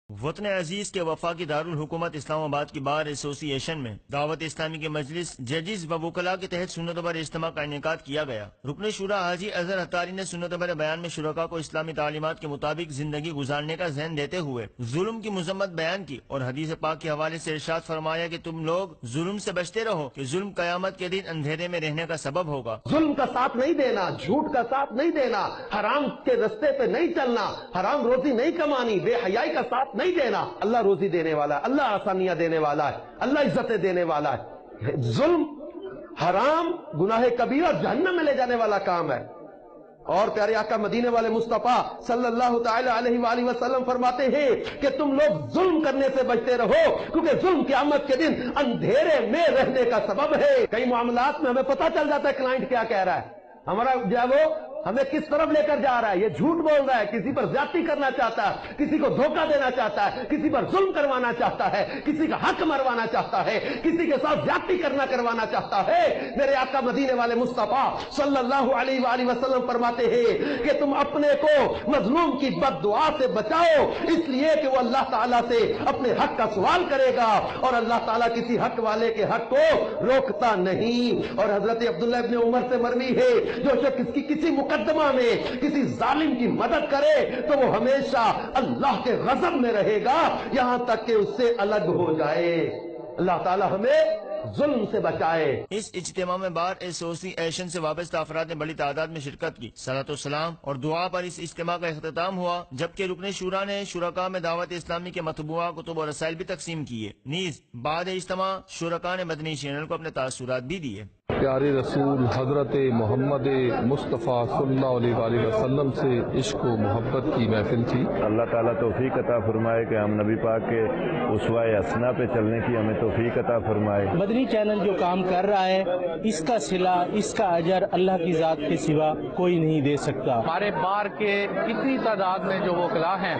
وطن عزیز کے وفاقی دارالحکومت اسلام آباد کی بار ایسوسی ایشن میں دعوت اسلامی کے مجلس ججز و وکلاء کے تحت سنت بر اجتماع کا انعقاد کیا گیا۔ رکن شورا حاجی اظہر حتاری نے سنت بر بیان میں شرکاء کو اسلامی تعلیمات کے مطابق زندگی گزارنے کا ذہن دیتے ہوئے ظلم کی مذمت بیان کی اور حدیث پاک کے حوالے سے ارشاد فرمایا کہ تم لوگ ظلم سے بچتے رہو کہ ظلم قیامت کے دن اندھیرے میں رہنے کا سبب ہوگا۔ ظلم کا ساتھ نہیں دینا، جھوٹ کا ساتھ نہیں دینا، حرام کے رستے پہ نہیں چلنا، حرام روزی نہیں کمانی، بے حیائی کا ساتھ نہیں دینا۔ اللہ روزی دینے والا ہے، اللہ آسانیاں دینے والا ہے، اللہ عزتیں دینے والا ہے۔ ظلم، حرام، گناہ کبیرہ اور جہنم میں لے جانے والا کام ہے۔ اور پیارے آقا مدینے والے مصطفیٰ صلی اللہ تعالی علیہ وآلہ وسلم فرماتے ہیں کہ تم لوگ ظلم کرنے سے بچتے رہو کیونکہ ظلم قیامت کے دن اندھیرے میں رہنے کا سبب ہے۔ کئی معاملات میں ہمیں پتہ چل جاتا ہے کلائنٹ کیا کہہ رہا ہے، ہمارا جو ہے وہ ہمیں کس طرف لے کر جا رہا ہے، یہ جھوٹ بول رہا ہے، کسی پر زیادتی کرنا چاہتا ہے، کسی کو دھوکہ دینا چاہتا ہے، کسی پر ظلم کروانا چاہتا ہے، کسی کا حق مروانا چاہتا ہے، کسی کے ساتھ زیادتی کروانا چاہتا ہے۔ میرے آقا مدینے والے مصطفیٰ صلی اللہ علیہ وآلہ وسلم فرماتے ہیں کہ تم اپنے کو مظلوم کی بد دعا سے بچاؤ، اس لیے کہ وہ اللہ تعالیٰ سے اپنے حق کا سوال کرے گا اور اللہ تعالیٰ کسی حق والے کے حق کو روکتا نہیں۔ اور حضرت عبداللہ ابن عمر سے مروی ہے جو شخص کسی مقدمہ میں کسی ظالم کی مدد کرے تو وہ ہمیشہ اللہ کے غضب میں رہے گا یہاں تک کہ اس سے الگ ہو جائے۔ اللہ تعالی ہمیں ظلم سے بچائے۔ اس اجتماع میں بار ایسوسی ایشن سے وابستہ افراد نے بڑی تعداد میں شرکت کی۔ صلاۃ والسلام اور دعا پر اس اجتماع کا اختتام ہوا، جبکہ رکن شورا نے شرکاء میں دعوت اسلامی کے مطبوعہ کتب اور رسائل بھی تقسیم کیے۔ نیز بعد اجتماع شرکاء نے مدنی چینل کو اپنے تاثرات بھی دیے۔ پیارے رسول حضرت محمد مصطفیٰ صلی اللہ علیہ وآلہ وسلم سے عشق و محبت کی محفل تھی۔ اللہ تعالیٰ توفیق عطا فرمائے کہ ہم نبی پاک کے اسوہ حسنہ پہ چلنے کی ہمیں توفیق عطا فرمائے۔ مدنی چینل جو کام کر رہا ہے اس کا صلہ، اس کا اجر اللہ کی ذات کے سوا کوئی نہیں دے سکتا۔ ہمارے بار کے اتنی تعداد میں جو وکلاء ہیں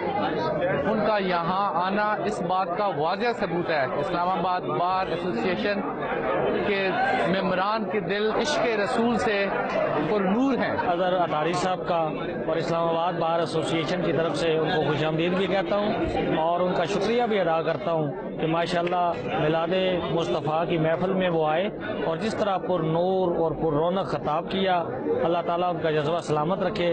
ان کا یہاں آنا اس بات کا واضح ثبوت ہے۔ اسلام آباد بار ایسوسی ایشن کے ممبران کے دل عشق رسول سے پر نور ہیں۔ اظہر حتاری صاحب کا اور اسلام آباد بار ایسوسی ایشن کی طرف سے ان کو خوش آمدید بھی کہتا ہوں اور ان کا شکریہ بھی ادا کرتا ہوں کہ ماشاءاللہ میلاد مصطفیٰ کی محفل میں وہ آئے اور جس طرح پر نور اور پر رونق خطاب کیا۔ اللہ تعالیٰ ان کا جذبہ سلامت رکھے۔